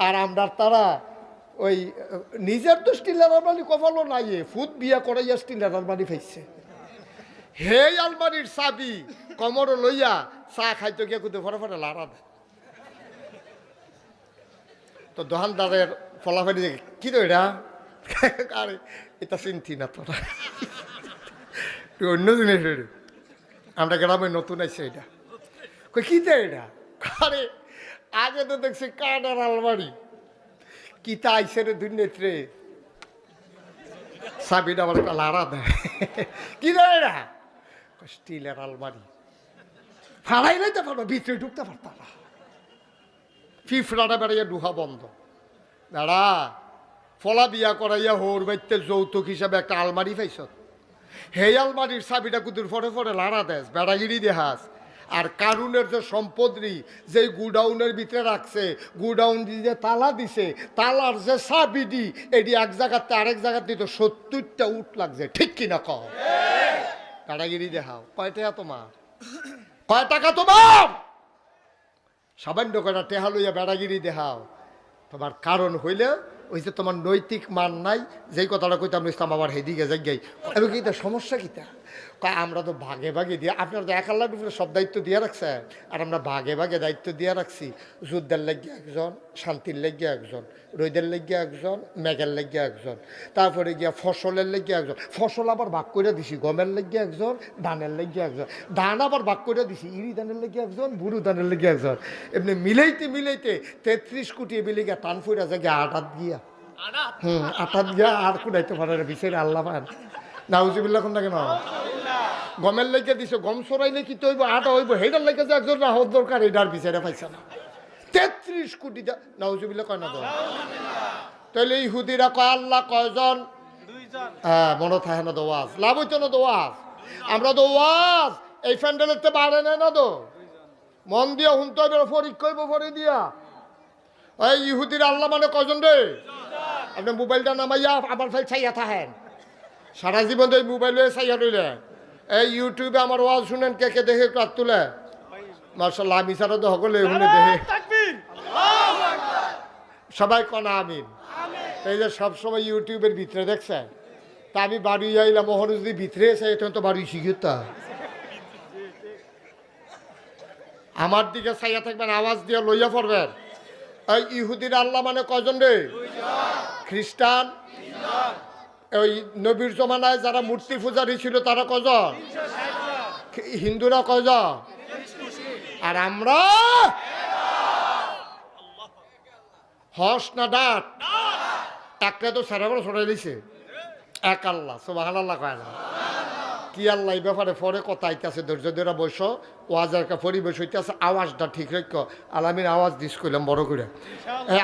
আর আমরা তারা ওই নিজের তো স্টিলের আলমারি কপালও নাই, ফুট বিয়া করাইয়া স্টিলের আলমারি ফাইছে। হে আলমারির চাবি কমর লইয়া চা খাইতে গিয়ে কিন্তু ফটে ফটে লাড়া দেয়। তো দোকানদারের ফলাফলি কি তো এটা, আরে এটা চিন্তি না তোরা, তুই অন্য জিনিস। আমরা গ্রামে নতুন আছে এটা, কি তো এটা, আরে আগে তো দেখছি কাঠের আলমারি, কি তা আইসে রে দুর্নীতি, চাবিটা আমার একটা লাড়া দেয়, কি রে এটা, স্টিলের আলমারি। ফাড়াই লাইতে পারবো, ভিতরে ঢুকতে পারতাম না, ফিফড়াটা বেড়াইয়া ডুহা বন্ধ। দাঁড়া ফলা বিয়া করাইয়া হোর বাইতে যৌতুক হিসাবে একটা আলমারি পাইছ, হে আলমারির চাবিটা কুতুর ফটে ফটে লাড়া দেশ, বেড়াগিরি দেহাস। আর কারুনের যে সম্পত্তি যে গুডাউনের ভিতরে রাখছে, গুডাউন দিয়ে তালা দিছে, তালার যে চাবিটি এটি এক জায়গাতে আরেক জায়গাতে তো 70টা উঠ লাগছে, ঠিক কিনা কও? বেড়াগিরি দেখাও। কয় টাকা তোমার, কয় টাকা তোমার, সামান্য কয়টা টেহা লইয়া বেড়াগিরি দেখাও। তোমার কারণ হইলে ওই যে তোমার নৈতিক মান নাই, যেই কথাটা কইতাম ইসলাম আবার হেদিকে যাই। আমি কি সমস্যা কিতা, আমরা তো ভাগে ভাগে দিয়ে, আপনারা তো এক আল্লাহর উপরে সব দায়িত্ব দিয়ে রাখছেন, আর আমরা ভাগে ভাগে দায়িত্ব দিয়ে রাখছি। যুদ্ধের লাগিয়ে একজন, শান্তির লাগিয়ে একজন, রোদের লাগিয়ে একজন, মেঘের লাগিয়ে একজন, তারপরে গিয়া ফসলের লাগিয়ে একজন, ফসল আবার ভাগ করে দিছি, গমের লাগিয়ে একজন, ধানের লাগিয়ে একজন, ধান আবার ভাগ করে দিছি, ইরি ধানের লাগিয়ে একজন, বুড়ো ধানের লাগিয়ে একজন। এমনি মিলাইতে মিলাইতে 33 কোটি বিলিগা টান ফুরা জায়গায় আটাত গিয়া, আটাত গিয়া আর কুড়াইতে পারে বিচারে আল্লাহ পান। নাউজুবিল্লাহ কোন কেন গমের লেগে দিছে, গম সরাইলে কি তৈব আটা হইব, হেটার লেগে যে একজন না হওয়ার দরকার, এটার বিচারে পাইছে না। 33 কোটি নাউজুবিল্লাহ কয় না তো, তাহলে ইহুদিরা কয় আল্লাহ কয়জন, হ্যাঁ মনে থাকে না দোয়াজ, লাভ হইতো না দোয়াজ। আমরা দোয়াজ এই প্যান্ডেলের তো বাড়ে নেয় না তো, মন দিয়া শুনতে হবে, পরীক্ষা হইব পরে দিয়া। ওই ইহুদিরা আল্লাহ মানে কয়জন রে, আপনি মোবাইলটা নামাইয়া আবার ফাইল চাইয়া থাকেন, সারা জীবন তো এই মোবাইল হয়ে চাইয়া রইলে। এই ইউটিউবে আমার ওয়াজ শুনেন, কে কে দেখে কাজ তুলে, মার্শাল্লাহ আমি ছাড়া তো সকলে শুনে দেখে, সবাই কনা আমিন। এই যে সবসময় ইউটিউবের ভিতরে দেখছেন, তা আমি বাড়ি যাইলাম, ওখানে যদি ভিতরে এসে তখন তো বাড়ি শিখিতা, আমার দিকে চাইয়া থাকবেন, আওয়াজ দিয়ে লইয়া পড়বেন। এই ইহুদিরা আল্লাহ মানে কয়জন রে, খ্রিস্টান ওই নবীর জমানায় যারা মূর্তি পূজারী ছিল তারা কয়জন, হিন্দুরা কয়জন, আর আমরা হস না ডাট, একটা তো সারা বড় ছড়াই দিছে, এক আল্লাহ সুবহানাল্লাহ কয় না, কি আল্লাহ এই ব্যাপারে পরে কথা আইতেছে, ধৈর্য ধরে বসো, ওয়াজের একটা পরিবেশ হইতেছে, আওয়াজটা ঠিক রাখ, আলামিন আওয়াজ দিস করলাম বড় করে,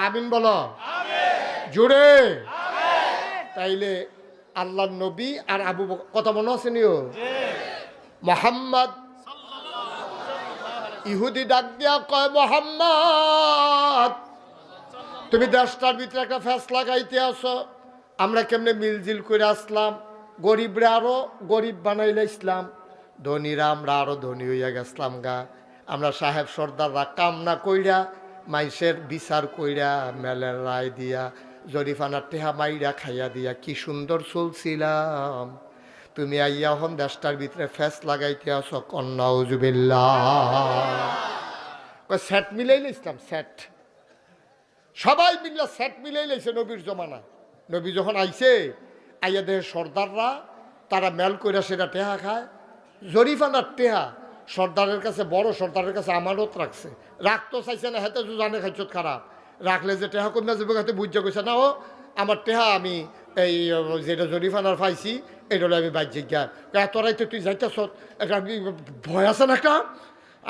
আমিন বলো জোরে। তাইলে আল্লাহ নবী আর আবু বকর কথা মনে আছে নিও, মোহাম্মদ ইহুদি ডাক দিয়া কয়, মোহাম্মদ তুমি দেশটার ভিতরে একটা ফ্যাস লাগাইতে আসো, আমরা কেমনে মিলজিল করে আসলাম, গরিবরা আরো গরিব বানাইলে ইসলাম, ধনীরা আমরা আরো ধনী হইয়া গেছলাম গা, আমরা সাহেব সর্দাররা কামনা কইরা মাইসের বিচার কইরা মেলের রায় দিয়া জরিফানার টেহা মাইরা খাইয়া দিয়া কি সুন্দর চলছিলাম, তুমি আইয়া হন দেশটার ভিতরে ফ্যাস লাগাইতে আসো, কন্নাউজুবিল্লাহ। সেট মিলাইলে ইসলাম, সেট সবাই মিললে সেট মিলাই লাইছে নবীর জমানা। নবী যখন আইছে, আইয়া দেহে সর্দাররা তারা মেল কইরা সেটা টেহা খায়, জরিফানার টেহা সর্দারের কাছে, বড় সর্দারের কাছে আমানত রাখছে, রাখতো চাইছে না, হেতে জানে খাইছত খারাপ, রাখলে যে টেহা কন্যা যাবে হাতে বুঝতে কইছে না, ও আমার টেহা আমি এই যেটা জরিফানার পাইছি এটা হলো আমি বাহ্যিক জ্ঞান, এত রাইতে তুই যাইতেছ, এটা ভয় আছে না একটা,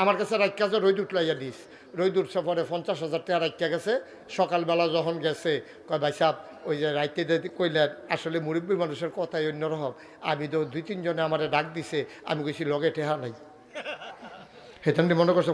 আমার কাছে রাখা যে রোদ উঠলাইয়া দিস, রোদ উঠছে পরে 50,000 টাকা রাখা গেছে, সকালবেলা যখন গেছে কয় ভাই সাহেব ওই যে রাইতে কইলেন, আসলে মুরব্বী মানুষের কথাই অন্যরকম, আমি তো 2-3 জনে আমার ডাক দিছে, আমি কইছি লগে টেহা নাই, হেতান্ডি মনে করছে